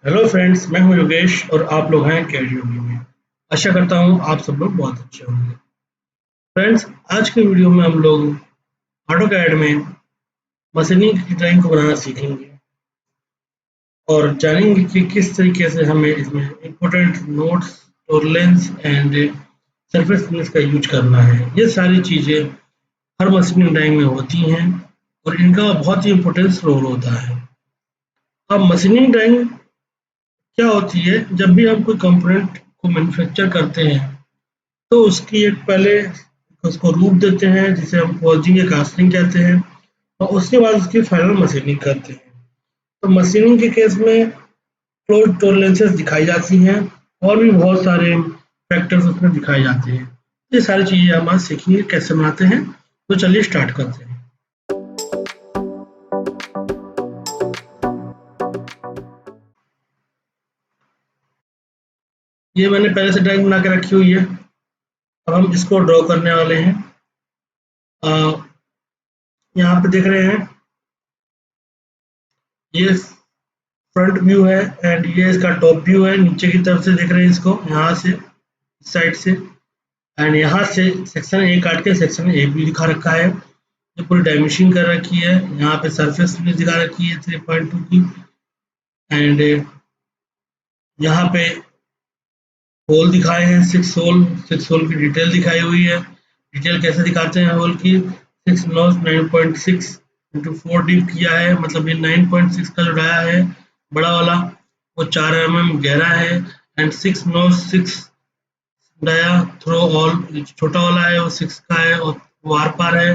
Hello friends, मैं हूं योगेश और आप लोग हैं कैड योगी में। आशा करता हूं आप सब लोग बहुत अच्छे होंगे। फ्रेंड्स, आज के वीडियो में हम लोग ऑटोकैड में मशीनिंग की ड्राइंग को बनाना सीखेंगे और जानेंगे कि किस तरीके से हमें इसमें important notes, tolerance and surface finish का यूज करना है। ये सारी चीज़ें हर मशीनिंग ड्राइंग में होती हैं और इनका बहुत ही इम्पोर्टेंस रोल होता है। अब मशीनिंग ड्राइंग क्या होती है? जब भी हम कोई कंपोनेंट को मैन्युफैक्चर करते हैं तो उसकी एक पहले उसको रूप देते हैं जिसे हम फॉर्जिंग या कास्टिंग कहते हैं और उसके बाद उसकी फाइनल मशीनिंग करते हैं। तो मशीनिंग के केस में क्लोज टॉलरेंसेस दिखाई जाती हैं और भी बहुत सारे फैक्टर्स उसमें दिखाए जाते हैं। ये सारी चीज़ें हम आज सीखेंगे कैसे बनाते हैं। तो चलिए स्टार्ट करते हैं। ये मैंने पहले से ड्राइंग बना के रखी हुई है। अब हम इसको ड्रॉ करने वाले हैं। अ, यहाँ पे देख रहे हैं, ये फ्रंट व्यू है एंड ये इसका टॉप व्यू है। नीचे की तरफ से देख रहे हैं इसको, यहाँ से साइड से, एंड यहाँ से सेक्शन ए काट के सेक्शन ए भी दिखा रखा है। ये पूरी डायमेंशन कर रखी है। यहाँ पे सरफेस भी दिखा रखी है 3.2 की, एंड यहाँ पे होल दिखाए हैं 6 होल। 6 होल की डिटेल दिखाई हुई है। डिटेल कैसे दिखाते हैं होल की? 6 नॉट 9.6 इंटू 4 डीप किया है, मतलब ये 9.6 का जो डाया है बड़ा वाला वो 4 mm गहरा है, and 6 not 6 dia through all छोटा वाला है वो 6 का है और वो आर पार है।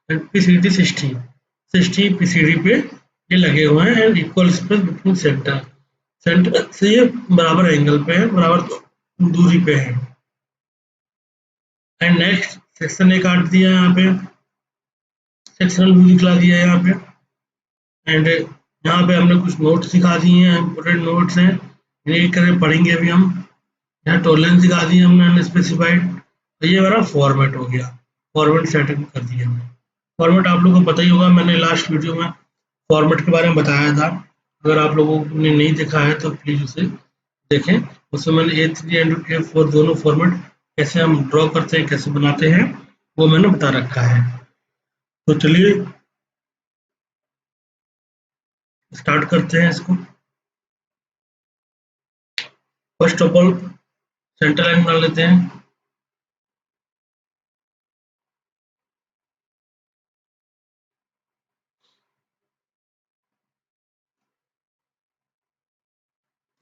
एंड पीसीडी 60 पीसीडी पे ये लगे हुए हैं and equal space between centre. Centre से ये बराबर एंगल पे है, बराबर दूरी पे है। एंड नेक्स्ट सेक्शन ए काट दिया यहाँ पे, सेक्शनल व्यू दिखला दिया यहाँ पे, एंड यहाँ पे हमने कुछ नोट्स दिखा दिए हैं, इंपोर्टेंट नोट्स हैं, इन्हें करें पढ़ेंगे अभी हम। यहाँ टॉलरेंस दिखा दी हमने अनस्पेसिफाइड। तो ये हमारा फॉर्मेट हो गया, फॉर्मेट सेटिंग कर दिया हमने। फॉर्मेट आप लोगों को पता ही होगा, मैंने लास्ट वीडियो में फॉर्मेट के बारे में बताया था। अगर आप लोगों ने नहीं देखा है तो प्लीज़ उसे देखें। उसमें मैंने A3 एंड A4 दोनों फॉर्मेट कैसे हम ड्रॉ करते हैं, कैसे बनाते हैं, वो मैंने बता रखा है। तो चलिए स्टार्ट करते हैं इसको। First of all centre line बना लेते हैं।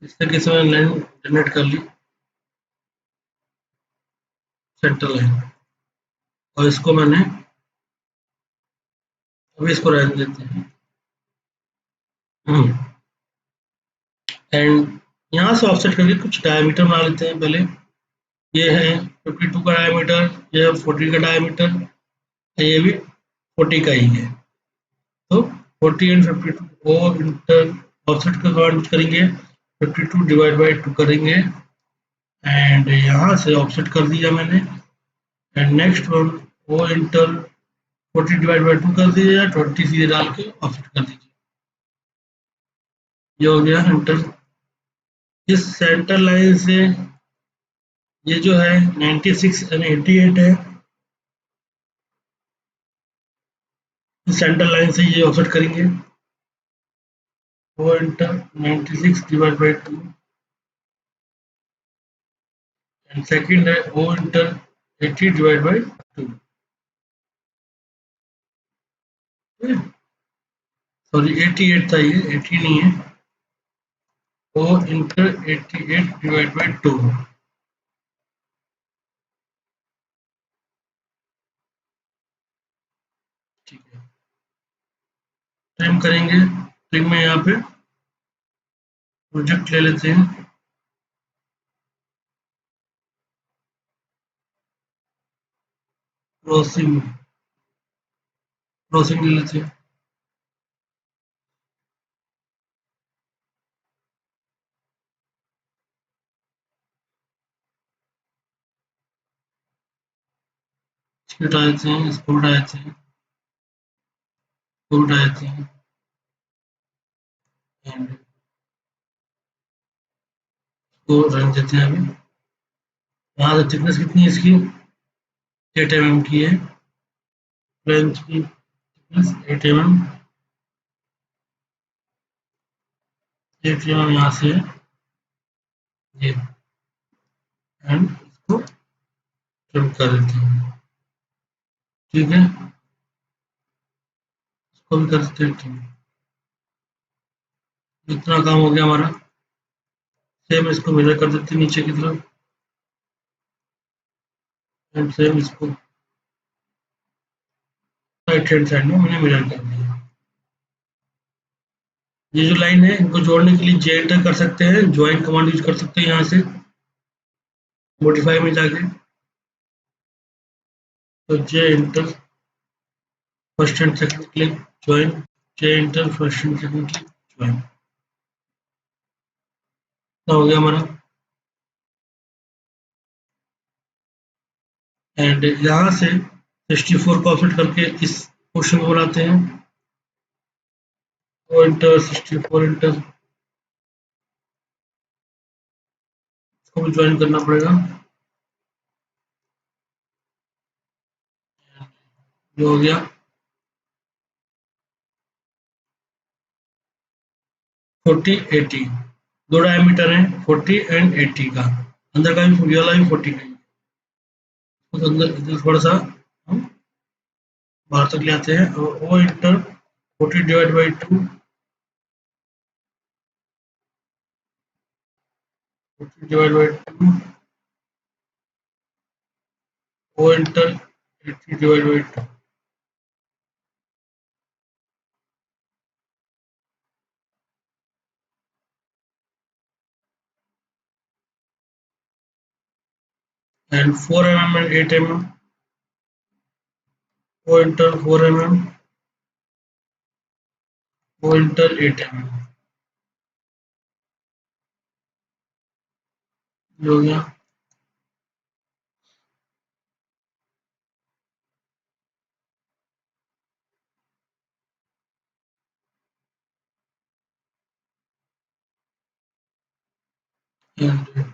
इस तरीके से मैंने लाइन जनरेट कर ली, सेंटर लाइन, और इसको मैंने अभी इसको रहने देते हैं। एंड यहाँ से ऑफसेट करके कुछ डायमीटर बना लेते हैं पहले। ये है 52 का डायमीटर, ये है 40 का डायमीटर, ये भी 40 का ही है। तो 40 एंड 52 को इंटर ऑफसेट का कमांड यूज करेंगे, 52 डिवाइड बाई 2 करेंगे, एंड यहाँ से ऑफसेट कर दिया मैंने। एंड नेक्स्ट वन वो इंटर 40 डिवाइड बाई 2 कर दीजिए, 20 सीधे डाल के ऑफसेट कर दीजिए। ये हो गया इंटर। इस सेंटर लाइन से ये जो है 96 एंड 88 है, इस सेंटर लाइन से ये ऑफसेट करेंगे। वो enter 96 divide by 2, and second है O enter 80 divide by 2। Sorry 88 था, ये 80 नहीं है। O enter 88 divide by 2। ठीक है, ट्रिम करेंगे। ट्रिम में यहाँ पे प्रोजेक्ट ले लेते हैं, क्रॉसिंग, क्रॉसिंग ले लेते हैं। इसको हटा देते हैं, इसको हटा देते हैं, इसको हटा देते हैं, एंड इसको रन देते हैं अभी। यहाँ से थिकनेस कितनी है इसकी, 8 mm की है। फ्रेंच की थिकनेस 8 mm, 8 mm यहाँ से है ये, एंड इसको ट्रिम कर देते हैं। ठीक है, इसको भी कर देते हैं ट्रिम। इतना काम हो गया हमारा। सेम इसको मिरर कर देते हैं नीचे की तरफ, एंड सेम इसको राइट हैंड साइड में मैंने मिरर कर दिया। ये जो लाइन है इनको जोड़ने के लिए जे एंटर कर सकते हैं, ज्वाइन कमांड यूज कर सकते हैं यहाँ से मॉडिफाई में जाके। तो J enter first and second click join, J enter first and second click join. तो हो गया हमारा। एंड यहाँ से 64 को ऑफसेट करके इस पोर्शन को बनाते हैं। तो एंटर 64 एंटर, इसको भी ज्वाइन करना पड़ेगा। ये हो गया 40 80, दो डायमीटर है 40 एंड 80 का, अंदर का भी ये वाला भी 40 का ही है। तो अंदर इधर थोड़ा सा हम बाहर तक ले आते हैं और O enter 40 divide by 2, 40 divide by 2, O enter 80 divide by 2, and 4 mm and 8 mm, O enter 4 mm, O enter 8 mm। ये हो गया। एंड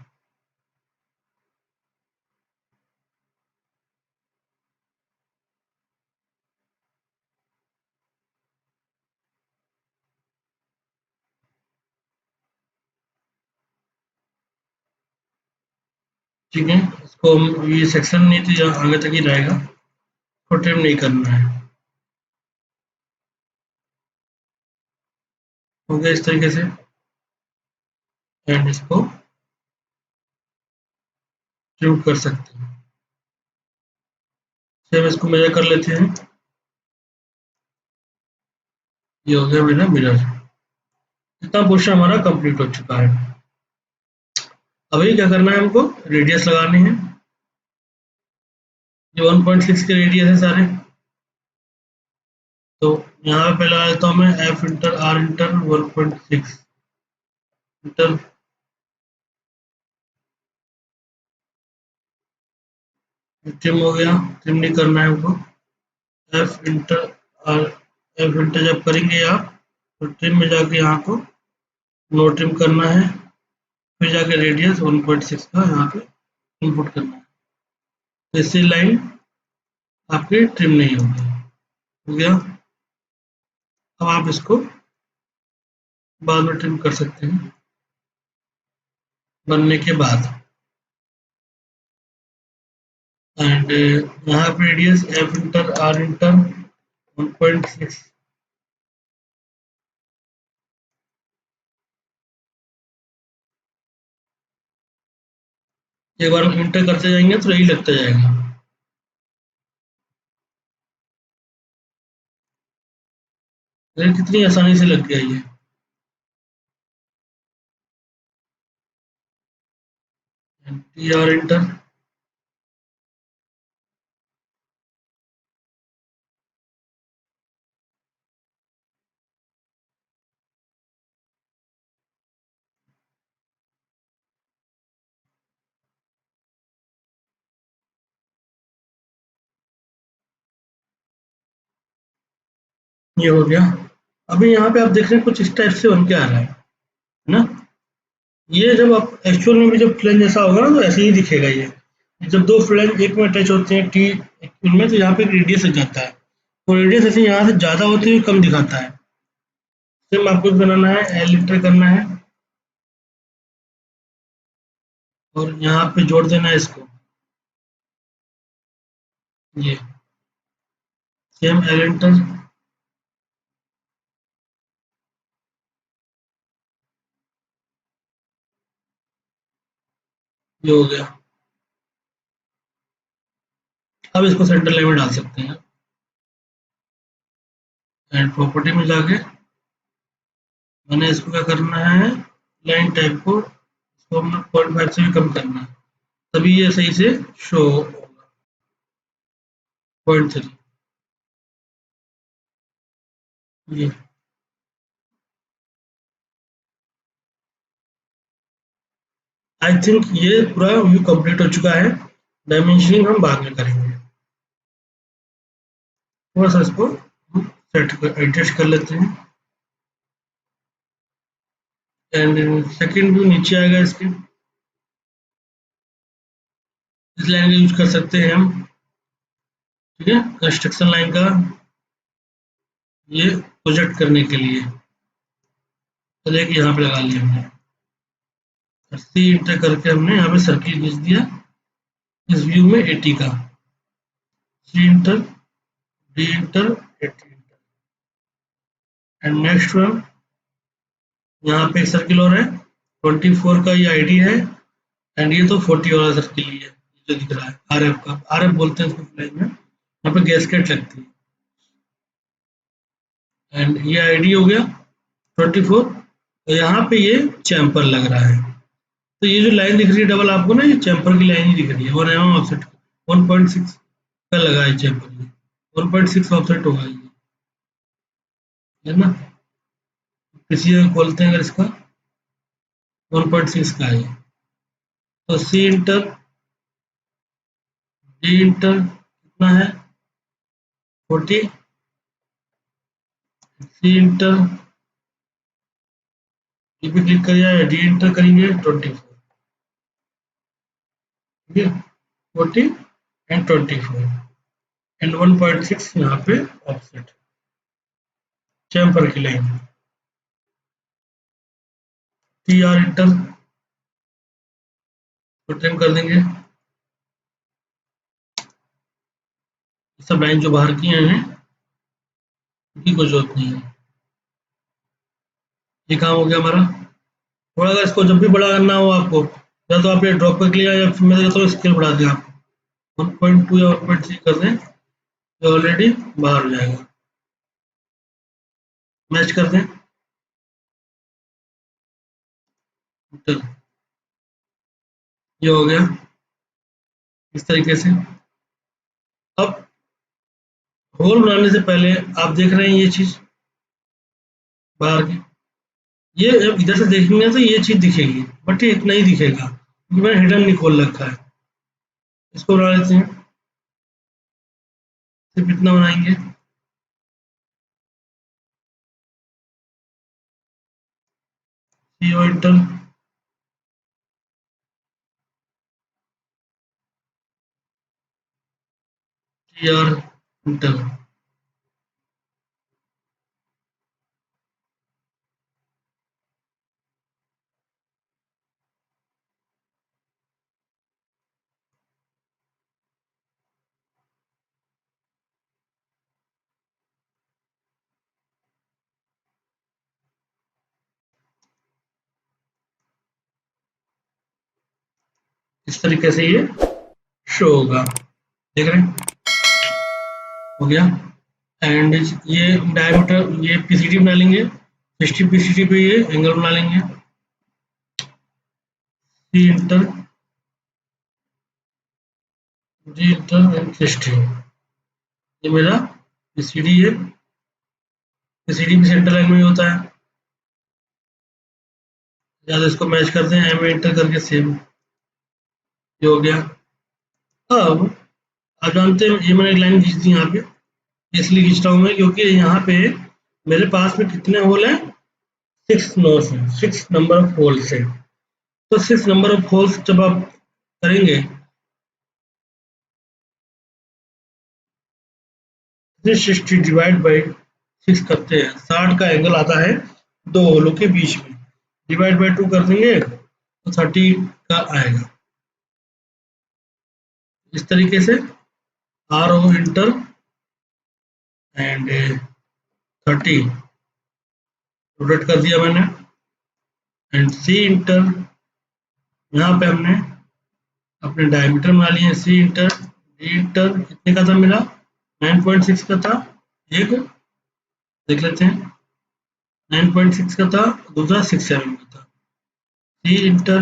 ठीक है, इसको ये सेक्शन नहीं तो यहाँ आगे तक ही रहेगा, तो ट्रिम नहीं करना है। हो गया इस तरीके से, एंड इसको ट्रिम कर सकते हैं। सेम इसको मेजर कर लेते हैं। ये हो गया मेरा मिरर। इतना पोर्शन हमारा कंप्लीट हो चुका है। अभी क्या करना है, हमको रेडियस लगाने हैं। ये 1.6 के रेडियस है सारे। तो यहाँ पे लगा देता हूँ मैं F enter R enter 1.6 enter, trim हो गया। ट्रिम नहीं करना है हमको, F enter R, F enter जब करेंगे आप तो ट्रिम में जाके यहाँ को नो ट्रिम करना है, फिर जाके रेडियस 1.6 का यहाँ पे इनपुट करना है। तो इससे लाइन आपकी ट्रिम नहीं होगी। हो गया। अब आप इसको बाद में ट्रिम कर सकते हैं बनने के बाद। एंड यहाँ पे radius F enter R enter 1.6, एक बार हम इंटर करते जाएंगे तो यही लगता जाएगा। लेकिन कितनी आसानी से लग गया ये। टी आर इंटर, ये हो गया। अभी यहाँ पे आप देख रहे हैं कुछ इस टाइप से बन के आ रहा है ना। ये जब आप एक्चुअल में भी जब फ्लैंज जैसा होगा ना तो ऐसे ही दिखेगा ये। जब दो फ्लैंज एक में अटैच होते हैं टी इनमें, तो यहाँ पे रेडियस लग जाता है, तो रेडियस ऐसे यहाँ से ज़्यादा होती हुई कम दिखाता है। सेम आपको भी बनाना है, एल इंटर करना है और यहाँ पे जोड़ देना है इसको, ये सेम एल इंटर, ये हो गया। अब इसको सेंटर लाइन में डाल सकते हैं एंड प्रॉपर्टी में जाके मैंने इसको क्या करना है, लाइन टाइप को इसको हमने 0.5 से भी कम करना है, तभी ये सही से शो होगा। 0.3 ये। आई थिंक ये पूरा व्यू कंप्लीट हो चुका है। डायमेंशनिंग हम बाद में करेंगे। थोड़ा सा इसको सेट कर एडजस्ट कर लेते हैं एंड सेकंड व्यू नीचे आएगा इसके। इस लाइन का यूज कर सकते हैं हम, ठीक है, कंस्ट्रक्शन लाइन का ये प्रोजेक्ट करने के लिए। तो देखिए यहाँ पे लगा लिया हमने, सी इंटर करके हमने यहाँ पे सर्किल खींच दिया इस व्यू में 80 का। C enter, D enter, 80 enter and next one. यहाँ पे एक सर्किल और है, 24 का ये आईडी है एंड ये तो 40 वाला सर्किल ही है जो दिख रहा है, आरएफ का। आरएफ बोलते हैं इसको फ्लैग में। यहाँ पे गैसकेट लगती है एंड ये आईडी हो गया 24। तो यहाँ पे ये चैम्पर लग रहा है, तो ये जो लाइन दिख रही है डबल आपको ना, ये चैम्पर की लाइन ही दिख रही है। 1 mm ऑफसेट 1.6 का लगा है चैम्पर में, 1.6 ऑफसेट होगा ये, है ना। किसी खोलते हैं अगर इसका, 1.6 का है ये। तो सी इंटर, डी इंटर कितना है 40, सी इंटर, ये भी क्लिक करिए, डी इंटर करेंगे 24, ठीक है, 40 एंड 24 एंड 1.6 यहाँ पे ऑफसेट चैम्पर की लाइन। टी आर इंटर तो ट्रिम कर देंगे, सब लाइन जो बाहर की हैं उनकी कोई जरूरत नहीं है। ये काम हो गया हमारा। थोड़ा अगर इसको जब भी बड़ा करना हो आपको, या तो आप ये ड्रॉप करके लिया या फिर मैं कहता हूँ स्केल बढ़ा दें आप 1.2 या 1.3 कर दें, तो ऑलरेडी बाहर हो जाएगा। मैच कर दें इंटर, ये हो गया इस तरीके से। अब होल बनाने से पहले आप देख रहे हैं ये चीज बाहर की, ये जब इधर से देखेंगे तो ये चीज दिखेगी, बट ये इतना ही दिखेगा क्योंकि मैंने हिडन नहीं खोल रखा है। इसको बना लेते हैं, सिर्फ इतना बनाएंगे, CO inter, T R enter. इस तरीके से ये शो होगा, देख रहे हैं, हो गया। एंड ये डायमीटर ये पीसीडी बना लेंगे, 60 पीसीडी पे ये एंगल बना लेंगे, सी इंटर, डी इंटर एंड 60। ये मेरा पीसीडी है, पीसीडी भी सेंटर लाइन में ही होता है। ज़्यादा इसको मैच करते हैं, एम इंटर करके सेम, ये हो गया। अब आप जानते हैं ये मैंने एक लाइन खींच दी यहाँ पे, इसलिए खींच रहा हूँ मैं क्योंकि यहाँ पे मेरे पास में कितने होल हैं, 6 नोट्स हैं, 6 नंबर ऑफ होल्स हैं। तो 6 नंबर ऑफ होल्स जब आप करेंगे 360 डिवाइड बाई 6 करते हैं, 60 का एंगल आता है दो होलों के बीच में, डिवाइड बाई 2 कर देंगे तो 30 का आएगा। इस तरीके से R O enter and 30 rotate कर दिया मैंने, एंड सी इंटर, यहाँ पे हमने अपने डायमीटर बना लिए, सी इंटर डी इंटर कितने का था मेरा, 9.6 का था, एक देख लेते हैं, 9.6 का था, दूसरा 6.7 का था। C enter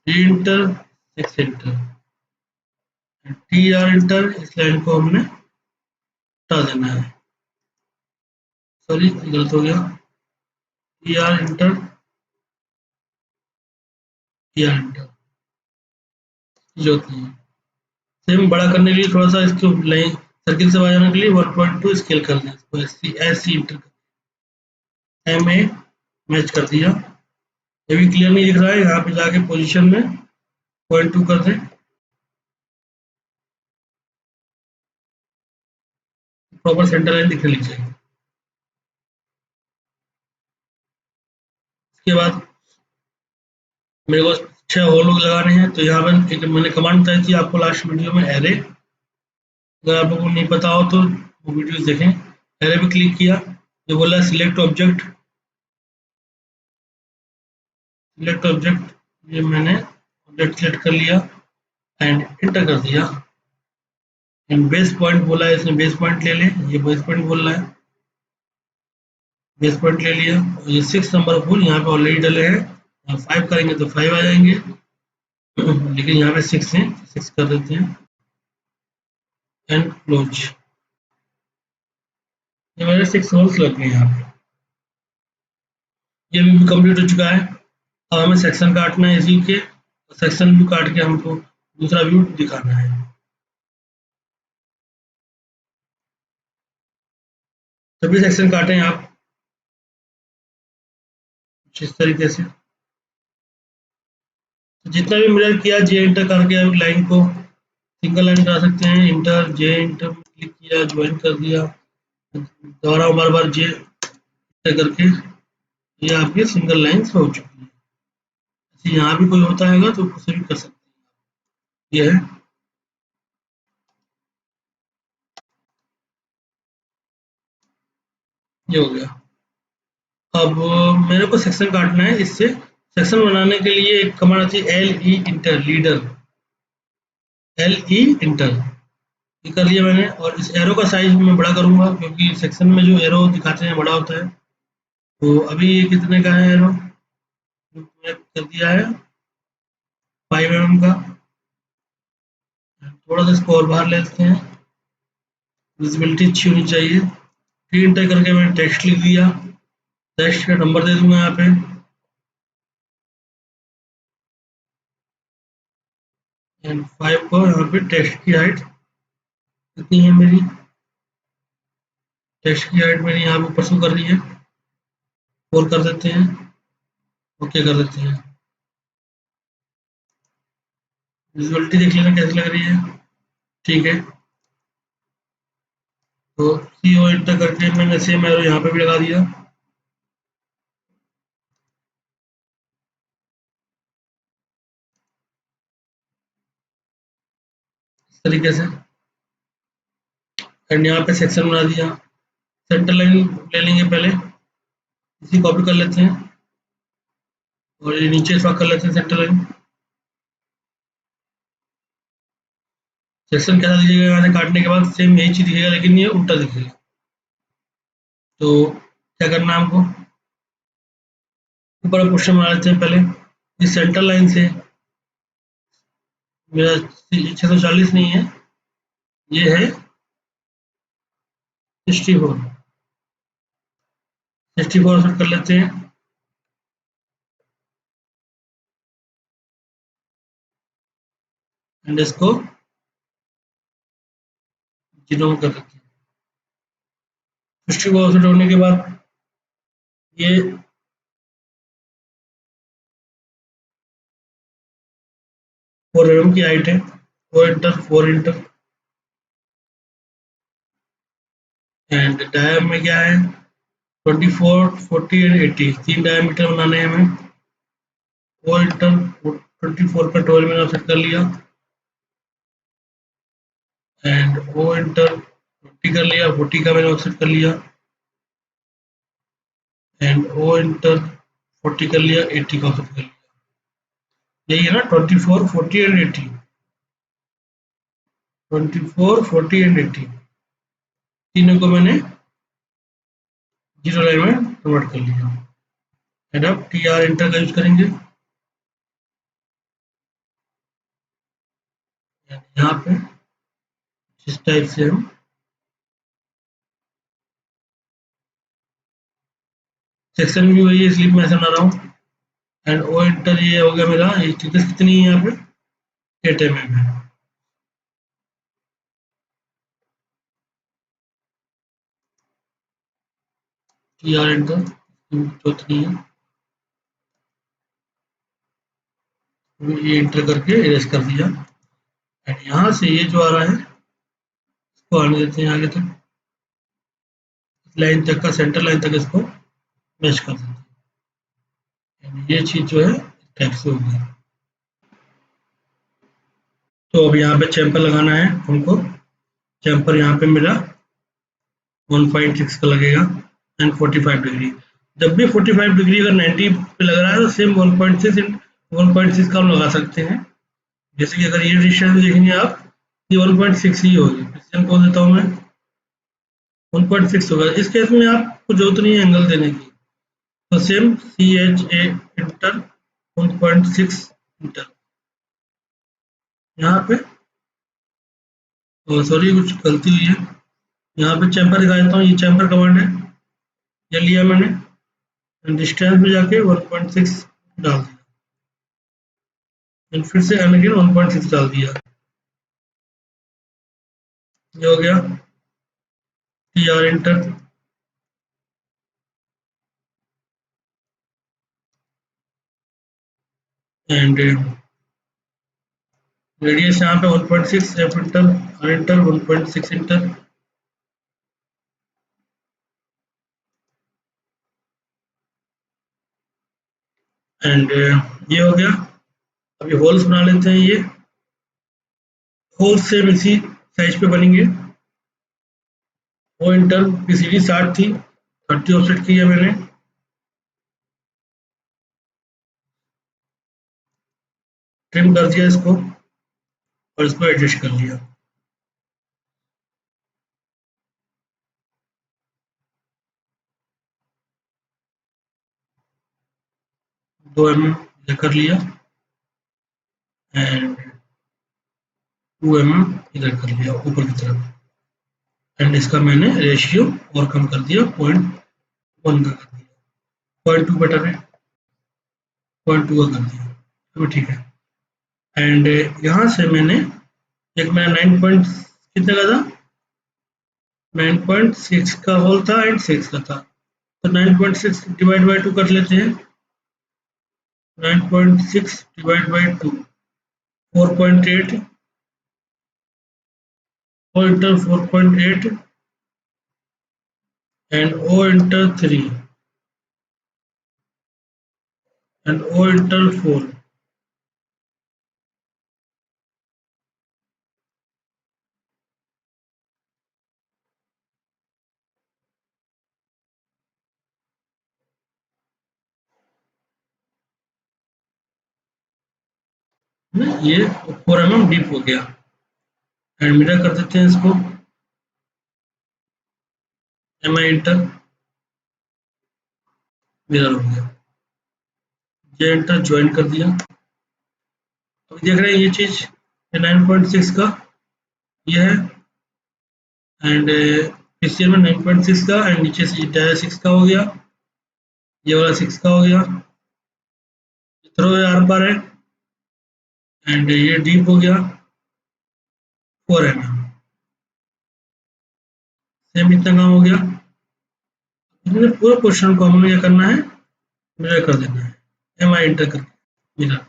D enter 6 enter T R enter, इस लाइन को हमने हटा देना है, सॉरी गलत हो गया, T R enter T R enter जरूरत नहीं है। सेम बड़ा करने के लिए थोड़ा सा इसको लाइन सर्किल से बाहर जाने के लिए 1.2 स्केल कर दें, इसको S C enter M A match कर दिया। ये भी क्लियर नहीं दिख रहा है, यहाँ पे जाके पोजीशन में 0.2 कर दें, प्रॉपर सेंटर लाइन दिखने लग जाएगी। इसके बाद मेरे को 6 होल लगाने हैं, तो यहाँ पर एक मैंने कमांड बताई थी आपको लास्ट वीडियो में, एरे, अगर आप लोगों को नहीं पता हो तो वो वीडियोस देखें। एरे पे क्लिक किया, जो बोला सिलेक्ट ऑब्जेक्ट, सिलेक्ट ऑब्जेक्ट, ये मैंने ऑब्जेक्ट सिलेक्ट कर लिया एंड इंटर कर दिया, एंड बेस पॉइंट बोला है, इसने बेस पॉइंट ले लें, ये बेस पॉइंट बोल रहा है, बेस पॉइंट ले लिया, और ये 6 नंबर फूल यहाँ पे ऑलरेडी डले हैं, 5 करेंगे तो 5 आ जाएंगे, लेकिन यहाँ पे 6 है, 6 कर देते हैं एंड क्लोज। ये मेरे 6 होल्स लग गए यहाँ पे, ये भी कंप्लीट हो चुका है। अब हमें सेक्शन काटना है इसी के, सेक्शन व्यू काट के हमको दूसरा व्यू दिखाना है। सभी सेक्शन काटें आप इस तरीके से, जितना भी मिरर किया जे इंटर करके लाइन को सिंगल लाइन करा सकते हैं, इंटर जे इंटर क्लिक किया, ज्वाइन कर दिया, दोबारा बार बार जे इंटर करके ये आपकी सिंगल लाइन्स हो चुकी है। ऐसे यहाँ भी कोई होता है तो उसे भी कर सकते हैं। ये है, ये हो गया। अब मेरे को सेक्शन काटना है, इससे सेक्शन बनाने के लिए एक कमांड आती है L E inter leader, L E inter, ये कर लिया मैंने, और इस एरो का साइज मैं बड़ा करूंगा क्योंकि सेक्शन में जो एरो दिखाते हैं बड़ा होता है। तो अभी ये कितने का है एरो, मैंने कर दिया है 5 mm का, थोड़ा सा इसको और बाहर ले लेते हैं, विजिबिलिटी अच्छी होनी चाहिए। टी इंटर करके मैंने टेक्स्ट लिख दिया, टेक्स्ट का नंबर दे दूंगा यहाँ पे, एंड 5 को यहाँ पे टेक्स्ट की हाइट कितनी है मेरी, टेक्स्ट की हाइट मैंने यहाँ पे ऊपर शो कर रही है, 4 कर देते हैं, ओके कर देते हैं। विजुअलिटी देख लेना कैसी लग रही है, ठीक है। तो सी ओ इंटर करके मैंने सेम एरो यहाँ पे भी लगा दिया, इस तरीके से, एंड यहाँ पे सेक्शन बना दिया। सेंटर लाइन ले लेंगे पहले, इसी कॉपी कर लेते हैं और ये नीचे ड्रॉ कर लेते हैं सेंटर लाइन। सेक्शन कैसा दिखेगा, यहाँ से काटने के बाद सेम यही चीज दिखेगा लेकिन ये उल्टा दिखेगा। तो क्या करना है हमको, ऊपर क्वेश्चन बना लेते हैं पहले, इस सेंटर लाइन से मेरा 640 नहीं है, ये है 64, 64 सेट कर लेते हैं, एंड इसको 0 कर देते हैं। 64 सेट होने के बाद ये 4 mm की हाइट है। ओ इंटर 4 इंटर एंड डायम में क्या है 24, 40 एंड 80, 3 डायमीटर बनाने हैं हमें। ओ इंटर 24 का 12 मैंने सेट कर लिया एंड ओ इंटर 40 कर लिया, 40 का मैंने ऑफसेट कर लिया एंड ओ इंटर 40 कर लिया, 80 का ऑफसेट कर लिया। यही है ना 24, 40 एंड 80, 24, 40 एंड 80, तीनों को मैंने जीरो लाइन में कन्वर्ट कर लिया एंड अब टी आर इंटर का यूज करेंगे। यहाँ पे इस टाइप से हम सेक्शन भी वही है इसलिए मैं ऐसा बना रहा हूँ एंड ओ इंटर ये हो गया मेरा, ये थिकनेस कितनी है यहाँ पे 8 mm है। टी आर इंटर जो इतनी है ये इंटर करके इरेज कर दिया एंड यहाँ से ये जो आ रहा है इसको आने देते हैं आगे तक, लाइन तक का सेंटर लाइन तक इसको मैच कर देते हैं। ये चीज जो है टाइप से हो गया। तो अब यहाँ पे चैम्पर लगाना है हमको। चैम्पर यहाँ पे मेरा 1.6 का लगेगा एंड 45 डिग्री। जब भी 45 डिग्री अगर 90 पे लग रहा है तो सेम 1.6 1.6 का हम लगा सकते हैं। जैसे कि अगर ये डिस्टेंस देखेंगे आप, ये 1.6 ही होगी, डिस्टेंस बोल देता हूँ मैं 1.6 होगा। इस केस में आपको जरूरत नहीं है एंगल देने की, तो same C H A enter 1.6 enter यहाँ पे, सॉरी कुछ गलती हुई है, यहाँ पे चैम्पर दिखा देता हूँ। ये चैम्पर कमांड है, ये लिया मैंने डिस्टेंस में जाके 1.6 डाल दिया फिर से अगेन 1.6 डाल दिया, ये हो गया T R enter and radius यहाँ पे 1.6 F enter R enter 1.6 enter and ये हो गया। अब ये होल्स बना लेते हैं। ये होल्स सेम इसी साइज पे बनेंगे। वो इंटर की सीढ़ी 60 थी, 30 ऑफसेट की है मैंने ट्रिम कर दिया इसको और इसको एडजस्ट कर लिया। 2 mm कर लिया एंड 2 mm इधर कर लिया ऊपर की तरफ एंड इसका मैंने रेशियो और कम कर दिया 0.1 का कर दिया, 0.2 बेटर है, 0.2 का कर दिया, तो ठीक है। एंड यहाँ से मैंने एक मेरा 9 पॉइंट कितने का था 9.6 का होल था एंड 6 का था, तो 9.6 डिवाइड बाई 2 कर लेते हैं। 9.6 divide by 2 4.8 O inter 4.8 and O inter 3 and O inter 4। ये 4 mm डीप हो गया एंड मिरर कर देते हैं इसको। एम आई इंटर मिरर हो गया, जे इंटर ज्वाइन कर दिया। अब देख रहे हैं ये चीज 9.6 का ये है एंड पीसीएल में 9.6 का एंड नीचे से डायरेक्ट 6 का हो गया, ये वाला 6 का हो गया, थ्रो आर पार है एंड ये डीप हो गया 4 mm, सेम इतना काम हो गया। इसमें पूरे क्वेश्चन को हमें क्या करना है, मिरर कर देना है, एम आई इंटर करके मिरर,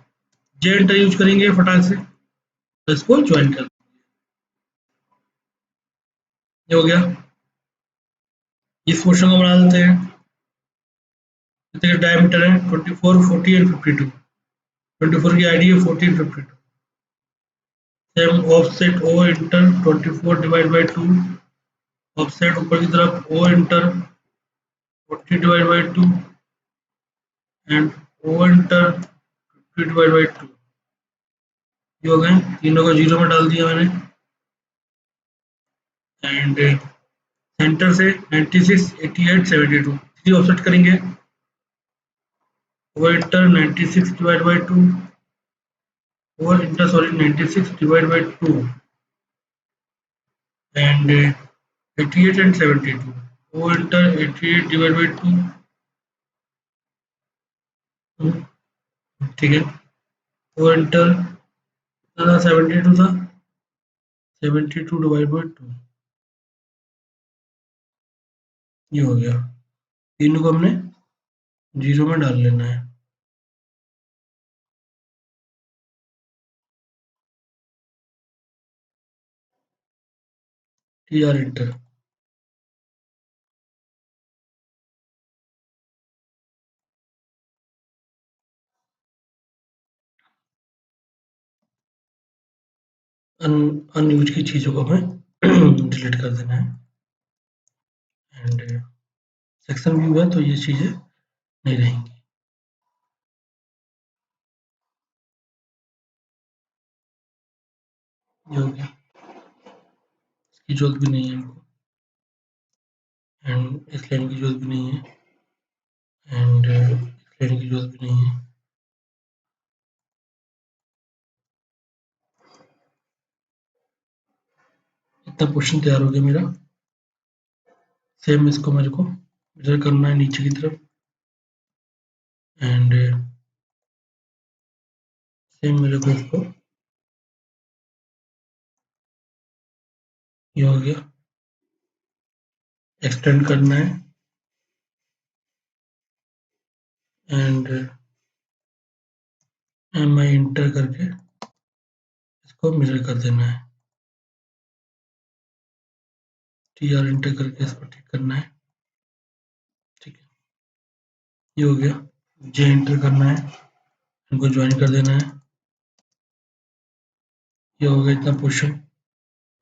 जे इंटर यूज करेंगे फटाक से, तो इसको ज्वाइन कर, ये हो गया। इस क्वेश्चन को बना देते हैं, कितने के डायमीटर है 24, 40 एंड 52, 24 की आईडी है 40 and 52, same offset O enter 24 divide by 2, offset ऊपर की तरफ O enter 40 divide by 2 and O enter 50 divide by 2, ये हो गए, तीनों को जीरो में डाल दिया मैंने। एंड सेंटर से 96, 88, 72 थ्री ऑफसेट करेंगे, O enter 96 divide by 2, O enter sorry 96 divide by 2 and 88 and 72, O enter 88 divide by 2, ठीक है, ओ इंटर 72 था, 72 डिवाइड बाई 2, ये हो गया। तीनों को हमने जीरो में डाल लेना है। टी आर इंटर, अनयूज की चीज़ों को हमें डिलीट कर देना है। एंड सेक्शन व्यू है तो ये चीज़ें नहीं रहेंगी, ये हो गया, इसकी जरूरत भी नहीं है हमको, एंड इस लाइन की जरूरत भी नहीं है, एंड इस लाइन की जरूरत भी नहीं है। इतना पोर्शन तैयार हो गया मेरा। सेम इसको मेरे को मिरर करना है नीचे की तरफ, एंड सेम मेरे को इसको, ये हो गया, एक्सटेंड करना है एंड एम आई इंटर करके इसको मिरर कर देना है, टी आर इंटर करके इसको ठीक करना है, ठीक है, ये हो गया। जे इंटर करना है, इनको ज्वाइन कर देना है, ये हो गया इतना पोर्शन।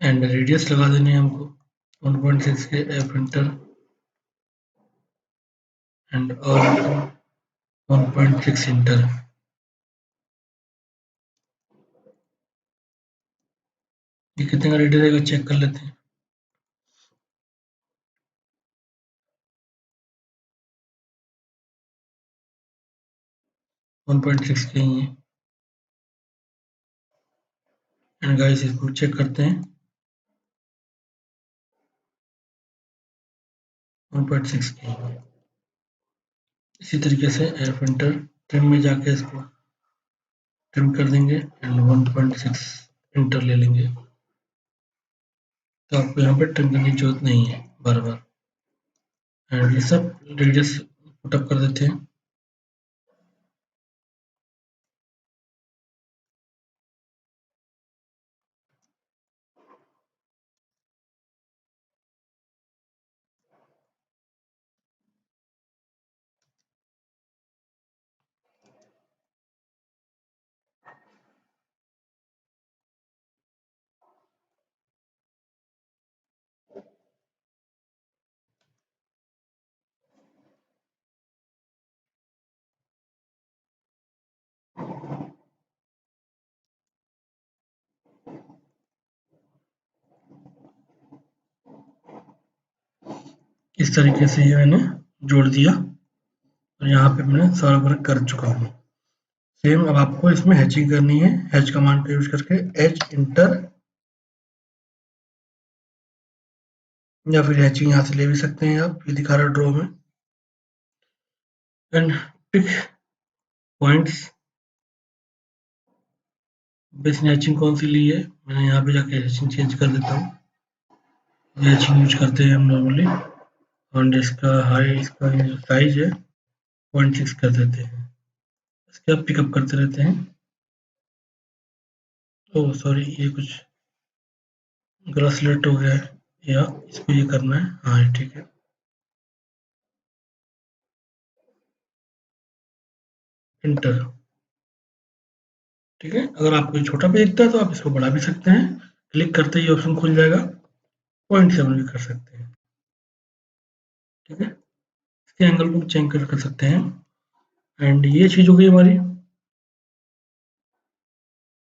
एंड रेडियस लगा देने हैं हमको 1.6 के, एफ इंटर एंड और 1.6 इंटर, ये कितने का रेडियस है चेक कर लेते हैं। 1.6 के ही है, एंड गाइस इसको चेक करते हैं, 1.6 के ही है। इसी तरीके से एफ इंटर, ट्रिम में जाके इसको ट्रिम कर देंगे एंड 1.6 इंटर ले लेंगे, तो आपको यहाँ पे ट्रिम करने की जरूरत नहीं है बार बार। एंड ये सब रेडियस पुटअप कर देते हैं, इस तरीके से ये मैंने जोड़ दिया और यहाँ पे मैंने सारा वर्क कर चुका हूँ। सेम अब आपको इसमें हैचिंग करनी है, हैच कमांड का यूज करके, एच इंटर, या फिर हैचिंग यहाँ से ले भी सकते हैं आप, ये दिखा रहा है ड्रॉ में। And pick points, basic hatching कौन सी ली है, मैंने यहाँ पे जाके हैचिंग चेंज कर देता हूँ, ये हैचिंग यूज करते हैं हम नॉर्मली, और इसका हाई, इसका जो साइज है 0.6 कर देते हैं। इसके आप पिकअप करते रहते हैं। ओह सॉरी, ये कुछ गलत सिलेक्ट हो गया है, या इसको ये करना है। हाँ ये ठीक है, इंटर। ठीक है, अगर आपको ये छोटा पेज दिखता है तो आप इसको बढ़ा भी सकते हैं। क्लिक करते ही ऑप्शन खुल जाएगा। 0.7 भी कर सकते हैं। ठीक है, इसके एंगल को चेंज कर सकते हैं। एंड ये चीज़ हो गई हमारी।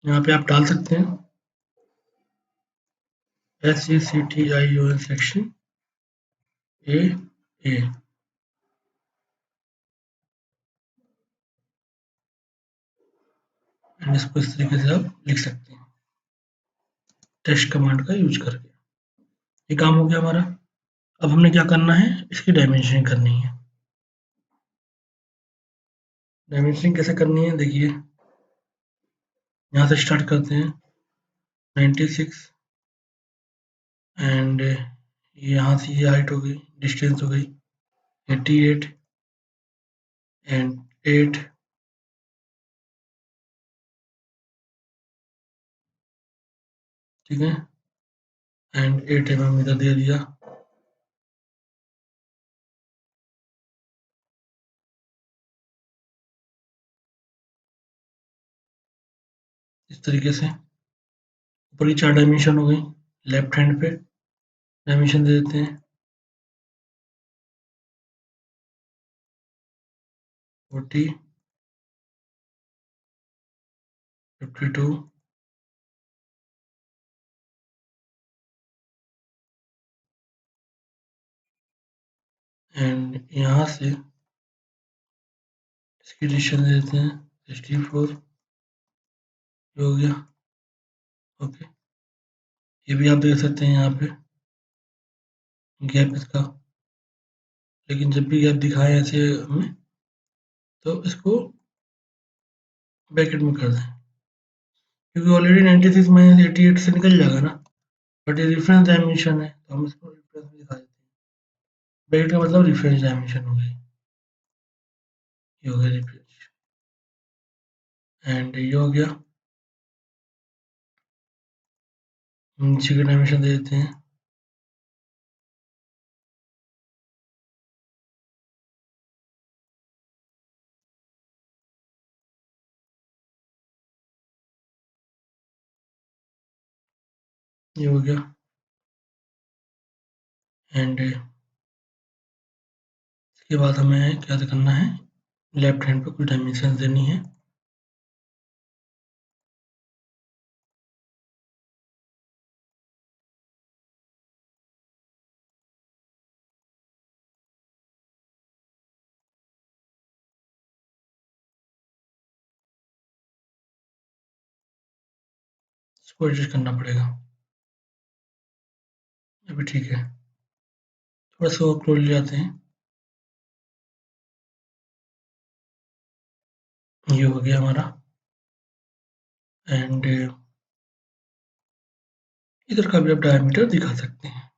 यहाँ पे आप डाल सकते हैं SECTION section A A. And इसको इस तरीके से आप लिख सकते हैं टेस्ट कमांड का यूज करके। ये काम हो गया हमारा। अब हमने क्या करना है, इसकी डायमेंशनिंग करनी है। डायमेंशनिंग कैसे करनी है देखिए, यहाँ से स्टार्ट करते हैं 96 एंड यहाँ से ये हाइट हो गई, डिस्टेंस हो गई 88 एंड 8। ठीक है, एंड 8 mm इधर दे दिया। इस तरीके से ऊपर की 4 डायमेंशन हो गई। लेफ्ट हैंड पे डायमेंशन दे देते हैं 40, 52 एंड यहाँ से इसकी डिस्टेंस दे देते हैं 64। ये हो गया। ओके, ये भी आप देख सकते हैं यहाँ पे गैप इसका। लेकिन जब भी गैप दिखाए ऐसे हमें, तो इसको ब्रैकेट में कर दें, क्योंकि ऑलरेडी 96 माइनस 88 से निकल जाएगा ना। बट ये रिफरेंस डायमेंशन है तो हम इसको रिफरेंस में दिखा देते हैं। ब्रैकेट का मतलब रिफरेंस डायमेंशन हो गई। ये हो गया रिफरेंस एंड ये हो गया। नीचे का डायमेंशन दे देते हैं ये हो गया। एंड इसके बाद हमें क्या करना है, लेफ्ट हैंड पे कुछ डायमेंशन देनी है। इसको एडजस्ट करना पड़ेगा। अभी ठीक है, थोड़ा सा और क्लोज ले जाते हैं। ये हो गया हमारा। एंड इधर का भी आप डायमीटर दिखा सकते हैं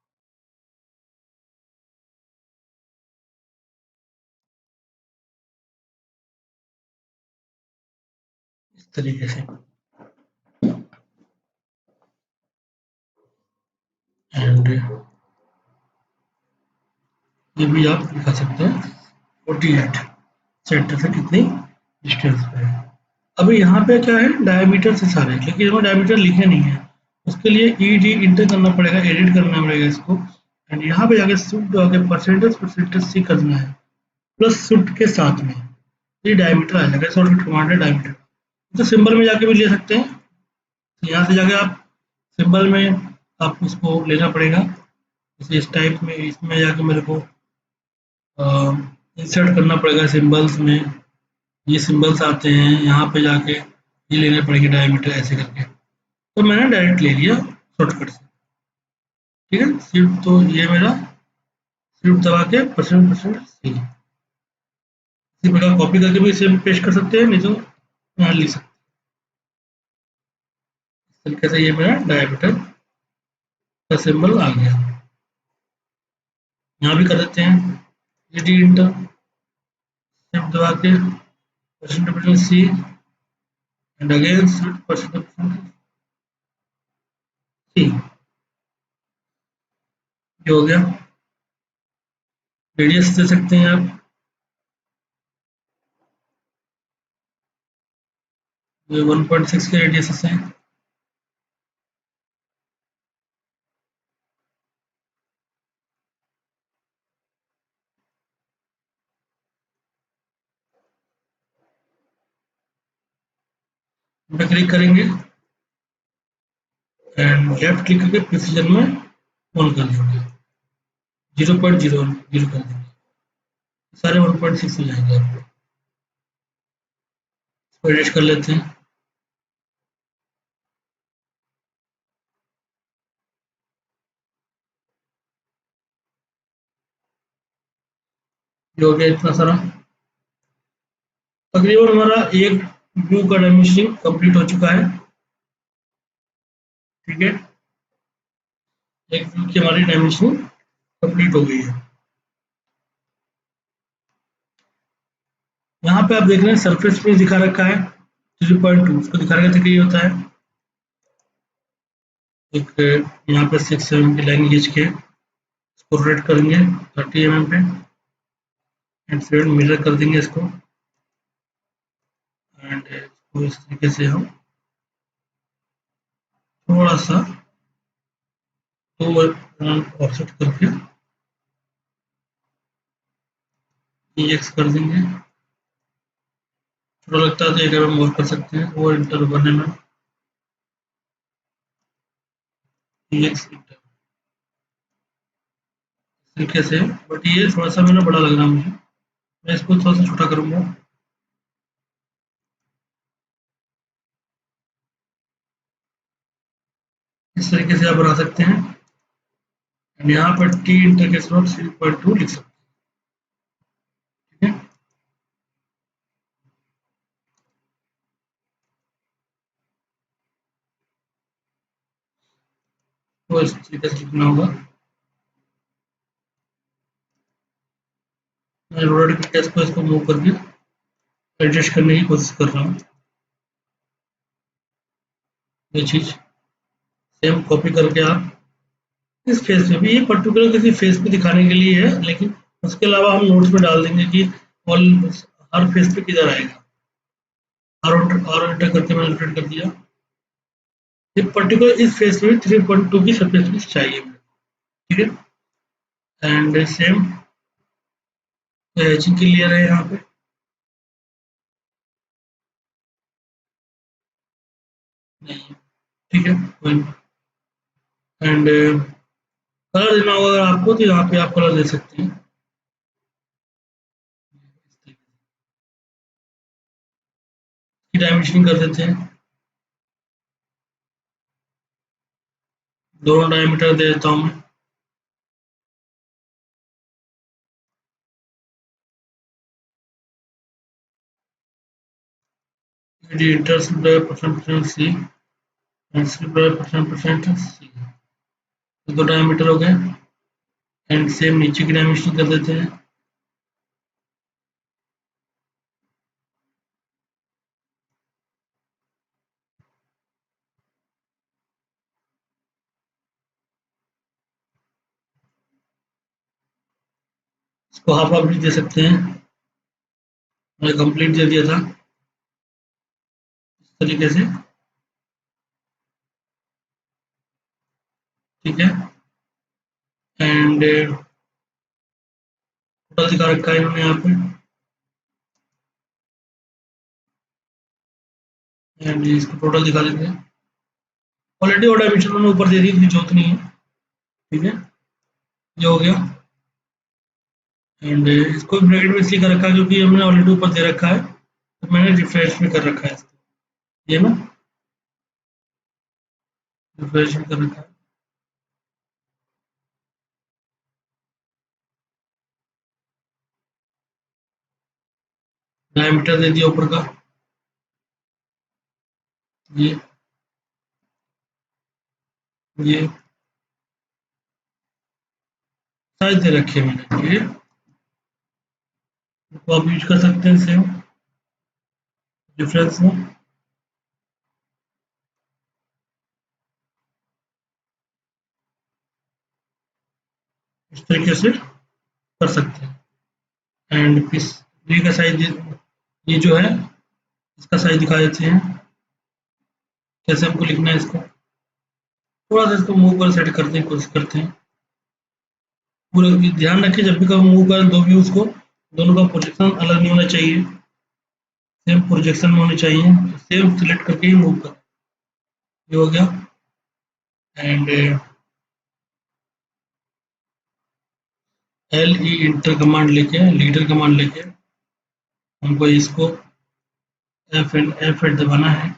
इस तरीके से। एंड ये भी आप दिखा सकते हैं 48 सेंटर से कितनी डिस्टेंस पे है। अभी यहाँ पे क्या है, डायमीटर से सारे, लेकिन हमें डायमीटर लिखे नहीं है। उसके लिए ई डी इंटर करना पड़ेगा, एडिट करना पड़ेगा इसको। एंड यहाँ पे जाके शिफ्ट आके परसेंटेज परसेंटेज सी करना है, प्लस शिफ्ट के साथ में ये डायमीटर आ जाएगा। शॉर्टकट कमांड है डायमीटर। तो सिंबल में जाके भी ले सकते हैं। यहाँ से जाके आप सिंबल में आपको उसको लेना पड़ेगा। जैसे इस टाइप में इसमें जाके मेरे को इंसर्ट करना पड़ेगा सिंबल्स में। ये सिंबल्स आते हैं, यहाँ पे जाके ये लेने पड़ेंगे डायमीटर ऐसे करके। तो मैंने डायरेक्ट ले लिया शॉर्टकट से। ठीक है, शिफ्ट तो ये मेरा शिफ्ट दबा के परसेंट परसेंट सी, इसी प्रकार कॉपी करके भी इसे पेस्ट कर सकते हैं, नहीं तो यहाँ लिख सकते हैं। इस तरीके से ये मेरा डायमीटर का सिंबल आ गया। यहाँ भी कर देते हैं डी इंटर, शिफ्ट दबा के percent C and again shift percent C, ये हो गया। रेडियस दे सकते हैं आप, ये 1.6 के रेडियस हैं। क्लिक करेंगे एंड लेफ्ट क्लिक करके प्रिसीजन में ऑन कर देंगे, 0.00 कर देंगे, सारे 1.6 हो जाएंगे। आपको इसको एडिट कर लेते हैं। ये हो गया इतना सारा। तकरीबन हमारा एक व्यू का डायमेंशनिंग कंप्लीट हो चुका है। ठीक है, एक व्यू की हमारी डायमेंशनिंग कंप्लीट हो गई है। यहाँ पे आप देख रहे हैं सरफेस पे दिखा रखा है 3.2, उसको दिखा रखा था कि ये होता है एक, यहाँ पे 6 mm की लाइन खींच के इसको रोटेट करेंगे 30 mm पे एंड फिर मिरर कर देंगे इसको एंड इसको इस तरीके से हम थोड़ा सा तो ऑफसेट करके एक्स कर देंगे। थोड़ा लगता है तो एक हम और कर सकते हैं, और इंटर बनने में एक्स तरीके से। बट ये थोड़ा सा मेरा बड़ा लग रहा है मुझे, मैं इसको थोड़ा सा छोटा करूंगा। इस तरीके से आप बना सकते हैं। यहाँ पर टी इंटर के स्लॉट 3.2 लिख सकते हैं। ठीक है, तो इस तरीके से लिखना होगा। मैं रोटेट करके इसको मूव करके एडजस्ट करने की कोशिश कर रहा हूँ। ये चीज सेम कॉपी करके आप इस फेस पे भी, ये पर्टिकुलर किसी फेस पे दिखाने के लिए है, लेकिन उसके अलावा हम नोट्स में डाल देंगे कि ऑल हर फेस पे किधर आएगा। और एंटर करके मैंने रोटेट कर दिया। ये पर्टिकुलर इस फेस में 3.2 की सरफेस चाहिए। ठीक है, एंड सेम हैचिंग की लेयर है यहाँ पे। नहीं, ठीक है, एंड कलर देना होगा अगर आपको, तो यहाँ पे आप कलर दे सकते हैं। डायमेंशनिंग कर देते हैं, दोनों डायमीटर दे देता हूँ मैं। Enter percent C and percent C, दो डायमीटर हो गए। एंड सेम नीचे की डायमेंशन कर देते हैं। इसको हाफ हाफ भी दे सकते हैं, मैंने कंप्लीट दे दिया था इस तरीके से। ठीक है, एंड टोटल दिखा रखा है इन्होंने यहाँ पे, एंड इसको टोटल दिखा देते हैं। ऑलरेडी वो डायमेंशन मैंने ऊपर दे दी, इतनी जरूरत नहीं है। ठीक है, ये हो गया। एंड इसको ब्रैकेट में इसलिए कर रखा है क्योंकि हमने ऑलरेडी ऊपर दे रखा है, तो मैंने रिफ्रेश भी कर रखा है इसको, ये ना रिफ्रेश भी कर रखा है। डायमीटर दे दिया ऊपर का, ये ये साइज दे रखी है मैंने, ठीक है, तो आप यूज कर सकते हैं सेम डिफरेंस में। इस तरीके से कर सकते हैं। एंड पीस बी का साइज, ये जो है इसका साइज दिखा देते हैं, कैसे हमको लिखना है इसको। थोड़ा सा इसको मूव कर सेट करने की कोशिश करते हैं। पूरे ध्यान रखिए, जब भी कभी मूव करें दो व्यूज को, दोनों का प्रोजेक्शन अलग नहीं होना चाहिए, सेम प्रोजेक्शन में होने चाहिए। सेम सिलेक्ट करके ही मूव करें। ये हो गया। And L E inter command लेके, लीडर कमांड लेके हमको इसको F8 दबाना है।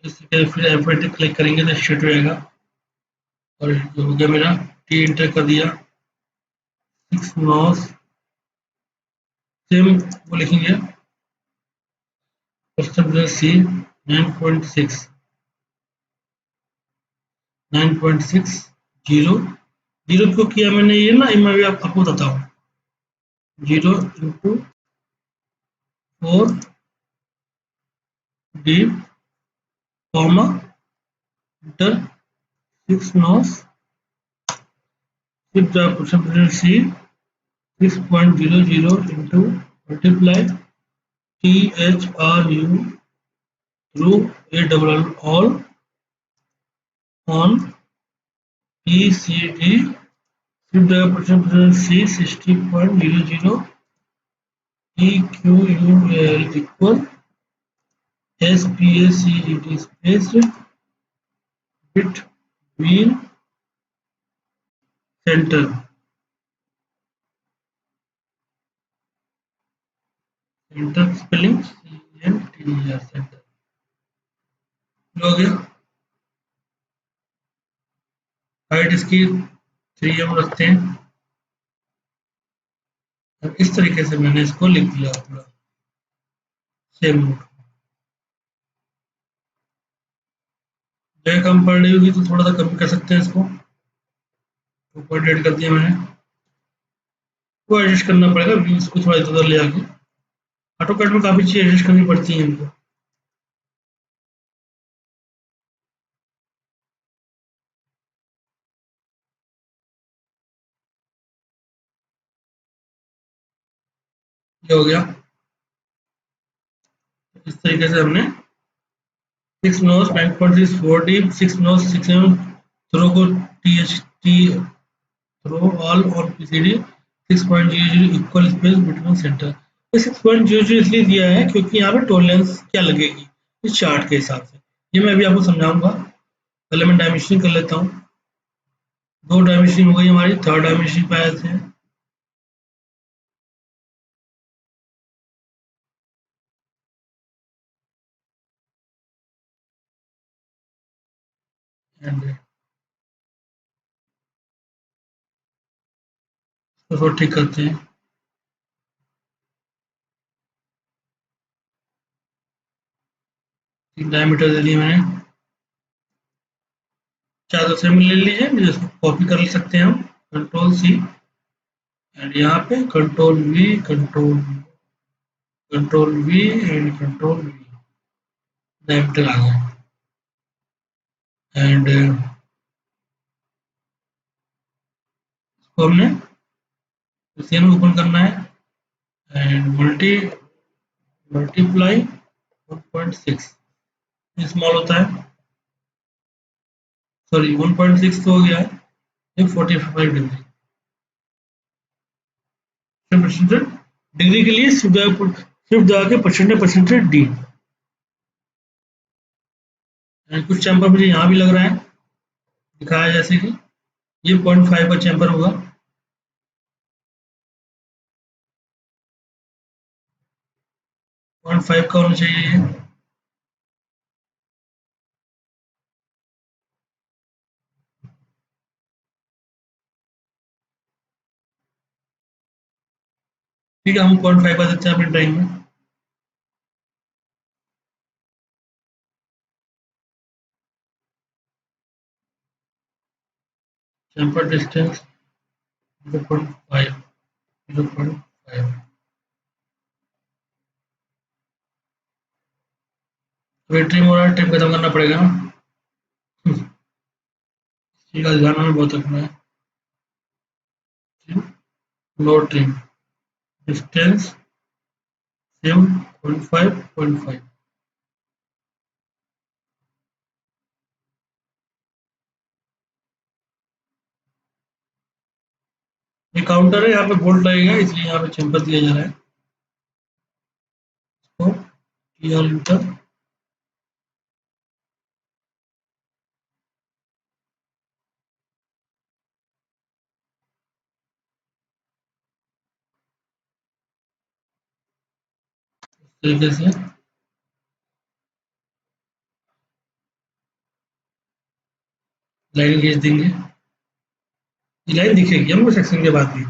इसके फिर F8 क्लिक करेंगे तो स्टार्ट हो जाएगा। और जो हो गया मेरा, टी इंटर कर दिया, 6 माउस सेम वो लिखेंगे, सी 9.6 जीरो जीरो क्यों किया मैंने, ये ना मैं भी आपको बताता हूँ। 0 × 4 डी कॉमा इंटर 6 माउस, फिर सी 6.00 into multiply THRU through a double all on PCD, shift percent C 60.00 EQUL equal SPACED space between center spelling CNTER center। हो गया। हाइट इसकी 3M रखते हैं। और इस तरीके से मैंने इसको लिख दिया पूरा सेम नोट। जगह कम पड़ रही होगी तो थोड़ा सा कम कर सकते हैं इसको। ऊपर ऐड कर दिया मैंने, वो एडजस्ट करना पड़ेगा व्यूज को थोड़ा इधर उधर ले आके। ऑटोकैड में काफी चीजें एडजस्ट करनी पड़ती हैं हमको। ये हो गया। इस तरीके से हमने 6 नोस 9.64 डी 6 नोस 6 थ्रो को THT थ्रो ऑल और PCD 6.00 equal space between centre. ये 6.00 इसलिए दिया है क्योंकि यहाँ पे टॉलरेंस क्या लगेगी इस चार्ट के हिसाब से। ये मैं अभी आपको समझाऊंगा। पहले मैं डायमेंशन कर लेता हूँ। 2 डायमेंशन हो गई हमारी, थर्ड डायमेंशन पे आए थे। एंड इसको ठीक करते हैं। डायमीटर दे दिया मैंने, चार से ले लीजिए, जिसको कॉपी कर सकते हैं हम, Ctrl+C एंड यहाँ पे Ctrl+V एंड Ctrl+V, डायमीटर आ गया। एंड इसको हमने सेम ओपन करना है एंड मल्टीप्लाई 1.6, स्मॉल होता है, सॉरी 1.6 तो हो गया है, ये 45 डिग्री। परसेंटेज डिग्री के लिए शिफ्ट दबा के परसेंटेज डी। एंड कुछ चैम्बर मुझे यहाँ भी लग रहा है, दिखाया जैसे कि ये 0.5 का चैम्बर होगा। 0.5 का होना चाहिए ये। ठीक है, हम 0.5 का देते हैं अपने ड्राइंग में। Chamber distance 0.5, 0.5। वेट ट्रिम हो रहा है, ट्रिम खत्म करना पड़ेगा ना। इसी का ध्यान हमें बहुत रखना है। No trim, distance same 0.5, 0.5। ये काउंटर है, यहाँ पे बोल्ट लगेगा इसलिए यहाँ पे चैम्पर दिया जा रहा है। तो टी आर इंटर, इस तरीके से लाइन खींच देंगे। ये लाइन दिखेगी हमको सेक्शन के बाद भी।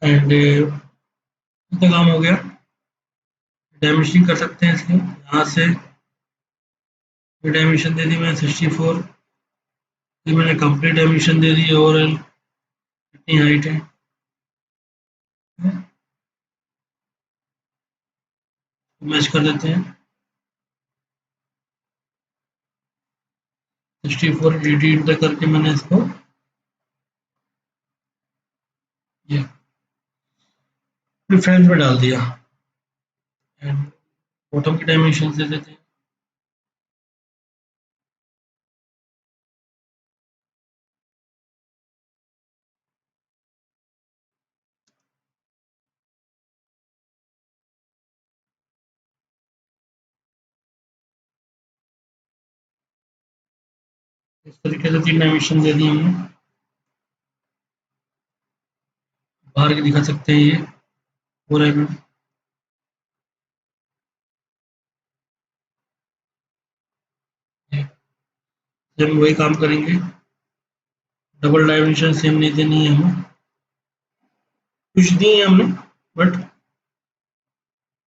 एंड इतना काम हो गया। डायमेंशनिंग कर सकते हैं इसकी, यहाँ से डायमेंशन दे दी मैंने 64। फिर मैंने complete dimension they the overall कितनी हाइट है। मैच कर देते हैं 64 80 इंटर करके मैंने इसको ये प्रेफरेंस में डाल दिया। एंड बॉटम की डायमेंशन दे देते हैं। इस तरीके से 3 डायमेंशन दे दिए हमने। बाहर की दिखा सकते हैं ये पूरा में। सेम वही काम करेंगे, डबल डायमेंशन सेम नहीं देनी है हमें, कुछ दिए हैं हमने बट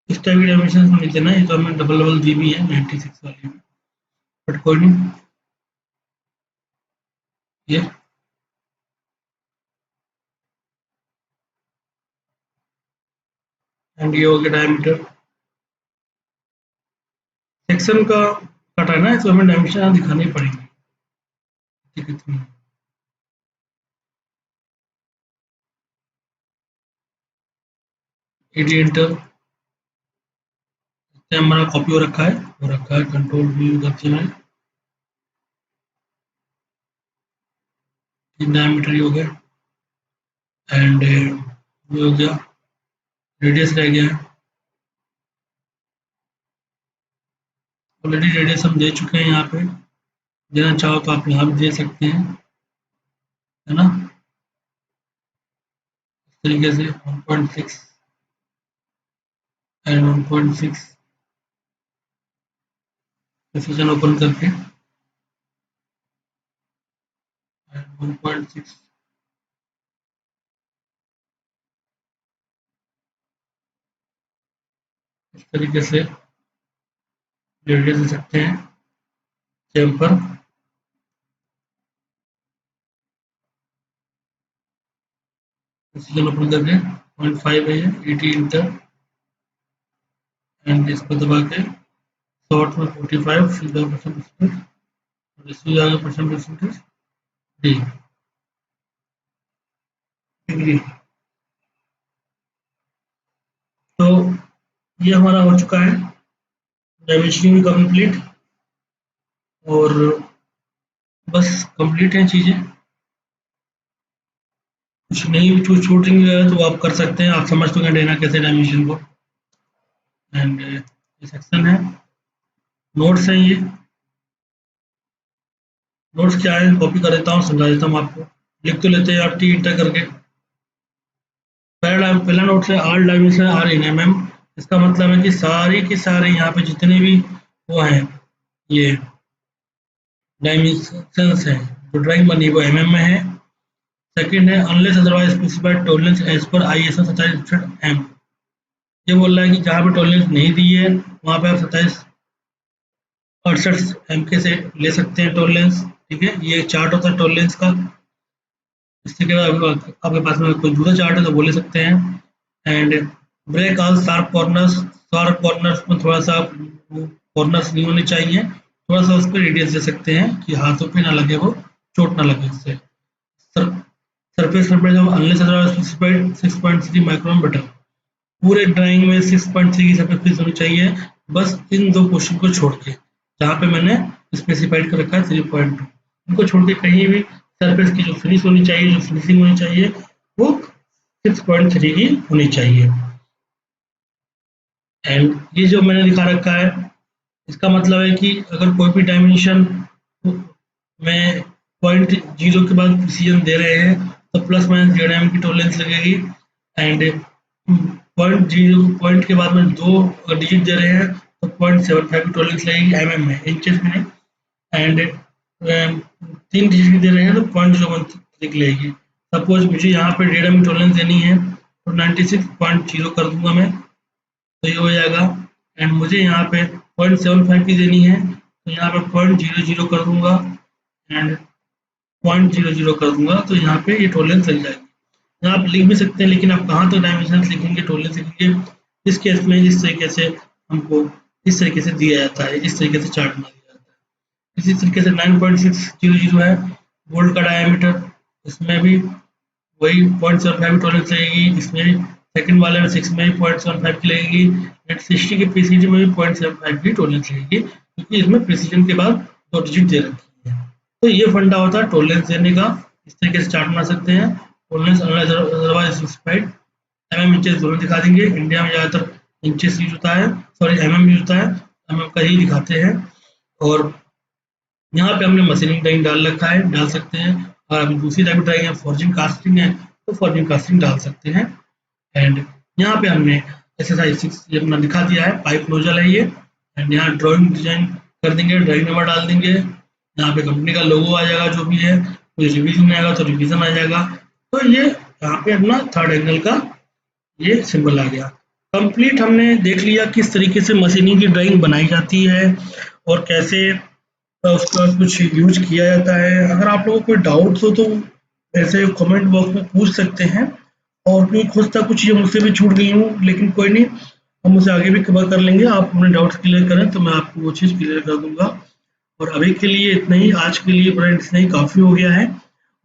इस टाइप की डायमेंशन नहीं देना है। ये तो हमें डबल डबल दी भी है 96 वाली में, बट कोई नहीं। ये एंड ये हो गया डायमीटर। सेक्शन का कटा है ना, तो हमें डायमेंशन दिखानी पड़ेगी कितनी। 80 इंटर हमारा कॉपी हो रखा है कंट्रोल वी करके मैं। डायमीटर हो गया एंड ये हो गया, रेडियस रह गया है। ऑलरेडी रेडियस हम दे चुके हैं यहाँ पे, देना चाहो तो आप यहाँ भी दे सकते हैं, है ना। इस तरीके से 1.6 एंड 1.6 प्रेसिजन ओपन करके एंड 1.6 इस तरीके से रेडियस दे सकते हैं चैम्पर। प्रेसिजन ओपन करके 0.5 है ये 80 इंटर एंड इसको दबा के शॉर्ट में 45 सीधा परसेंटेज और इसमें जाएगा परसेंटेज डी डिग्री। तो ये हमारा हो चुका है डायमेंशनिंग भी कंप्लीट, और बस कंप्लीट है चीज़ें। कुछ नहीं कुछ शूटिंग है तो आप कर सकते हैं, आप समझ चुके हैं देना कैसे डायमेंशन को। एंड ये सेक्शन है, नोट्स है ये। नोट्स क्या है कॉपी कर देता हूँ, समझा देता हूँ आपको। लिख तो लेते हैं आप टी इंटर करके। पहला नोट है आल डायमेंशन आर इन एम। इसका मतलब है कि सारी की सारे यहाँ पे जितने भी वो हैं ये डायमेंशंस हैं जो ड्राइंग बनी वो एमएम में है। सेकंड है unless otherwise specified tolerance as पर आईएसओ 27 एम। ये बोल रहा है कि जहाँ पे टॉलरेंस नहीं दी है वहाँ पे आप 27 68 एम के से ले सकते हैं टॉलरेंस। ठीक है, ये चार्ट होता है टॉलरेंस का। इससे क्या आपके पास में कोई दूसरा चार्ट है तो वो ले सकते हैं। And break all sharp corners में थोड़ा सा कॉर्नर्स नहीं होने चाहिए, थोड़ा सा उस पर रेडियस दे सकते हैं कि हाथों पे ना लगे, वो चोट ना लगे उससे। Surface temperature unless otherwise specified 6.3 micron butter. पूरे ड्राइंग में 6.3 की सरफेस फिनिश होनी चाहिए, बस इन दो क्वेश्चन को छोड़ के, जहाँ पे मैंने स्पेसिफाइड कर रखा है 3.2, इनको छोड़ के कहीं भी सरफेस की जो फिनिश होनी चाहिए, जो फिनिशिंग होनी चाहिए, वो 6.3 की होनी चाहिए। एंड ये जो मैंने दिखा रखा है, इसका मतलब है कि अगर कोई भी डायमेंशन में 0.0 के बाद प्रिसीजन दे रहे हैं तो प्लस माइनस 1.5 की टॉलरेंस लगेगी। एंड 0.0 पॉइंट के बाद में 2 डिजिट दे रहे हैं तो 0.75 की टॉलरेंस लगेगी एमएम में, इंचेस में नहीं। एंड 3 डिजिट की दे रहे हैं तो 0.01 की लगेगी। सपोज मुझे यहाँ पे डेटा में टॉलरेंस देनी है तो 96.0 कर दूंगा मैं, तो ये हो जाएगा। एंड मुझे यहाँ पे 0.75 की देनी है तो यहाँ पे 0.00 कर दूंगा एंड 0.00 कर दूंगा, तो यहाँ पे ये टॉलरेंस लग जाएगी। यहाँ आप लिख भी सकते हैं, लेकिन आप कहाँ तक डायमेंशन लिखेंगे, टॉलरेंस लिखेंगे। इस केस में इस तरीके से हमको इस तरीके से दिया जाता है, इस तरीके से चार्ट बना दिया जाता है। इसी तरीके से 9.600 है बोल्ट का डायमीटर, इसमें भी वही 0.75 की टॉलरेंस लगेगी, इसमें भी सेकंड वाले में 6 में भी 0.75 की लगेगी, एंड 60 के प्रिसीजन में भी 0.75 की टॉलरेंस लगेगी, क्योंकि इसमें प्रिसीजन के बाद 2 डिजिट दे रखी है। तो ये फंडा होता है टॉलरेंस देने का। इस तरीके से चार्ट बना सकते हैं। Tolerance otherwise specified MM inches दोनों दिखा देंगे। इंडिया में ज़्यादातर इंचेस यूज होता है, सॉरी एमएम यूज होता है, एमएम का ही दिखाते हैं। और यहाँ पे हमने मशीनिंग ड्राइंग डाल रखा है, डाल सकते हैं। और अभी दूसरी टाइप ड्राइंग है, फॉर्जिंग कास्टिंग है, तो फॉर्जिंग कास्टिंग डाल सकते हैं। एंड यहाँ पे हमने एक्सरसाइज 6 ये अपना दिखा दिया है, पाइप नोजल है ये। एंड यहाँ ड्राइंग डिजाइन कर देंगे, ड्राइंग नंबर डाल देंगे, यहाँ पे कंपनी का लोगो आ जाएगा, जो भी है कोई रिवीजन में आएगा तो रिवीजन आ जाएगा। तो ये यहाँ पे अपना थर्ड एंगल का ये सिंबल आ गया। कंप्लीट हमने देख लिया किस तरीके से मशीनिंग की ड्राइंग बनाई जाती है और कैसे उसका कुछ यूज किया जाता है। अगर आप लोगों को कोई डाउट्स हो तो ऐसे कमेंट बॉक्स में पूछ सकते हैं। और क्योंकि खुद तक कुछ चीज़ें मुझसे भी छूट गई हूँ, लेकिन कोई नहीं, हम उसे आगे भी कवर कर लेंगे। आप अपने डाउट्स क्लियर करें तो मैं आपको वो चीज़ क्लियर कर दूंगा। और अभी के लिए इतना ही, आज के लिए फ्रेंड्स इतना ही काफ़ी हो गया है।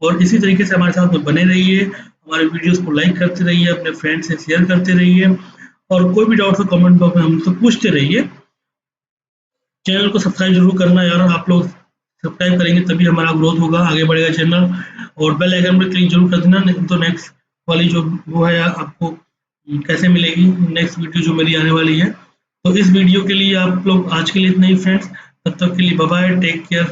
और इसी तरीके से हमारे साथ में बने रहिए, हमारे वीडियोस को लाइक करते रहिए, अपने फ्रेंड से शेयर करते रहिए, और कोई भी डाउट हो कमेंट बॉक्स में हमसे पूछते रहिए। चैनल को सब्सक्राइब जरूर करना यार, आप लोग सब्सक्राइब करेंगे तभी हमारा ग्रोथ होगा, आगे बढ़ेगा चैनल। और बेल आइकन पर क्लिक जरूर कर देना, नहीं तो नेक्स्ट वाली जो वो है आपको कैसे मिलेगी, नेक्स्ट वीडियो जो मेरी आने वाली है। तो इस वीडियो के लिए आप लोग आज के लिए इतना ही फ्रेंड्स, तब तक के लिए बाय बाय, टेक केयर।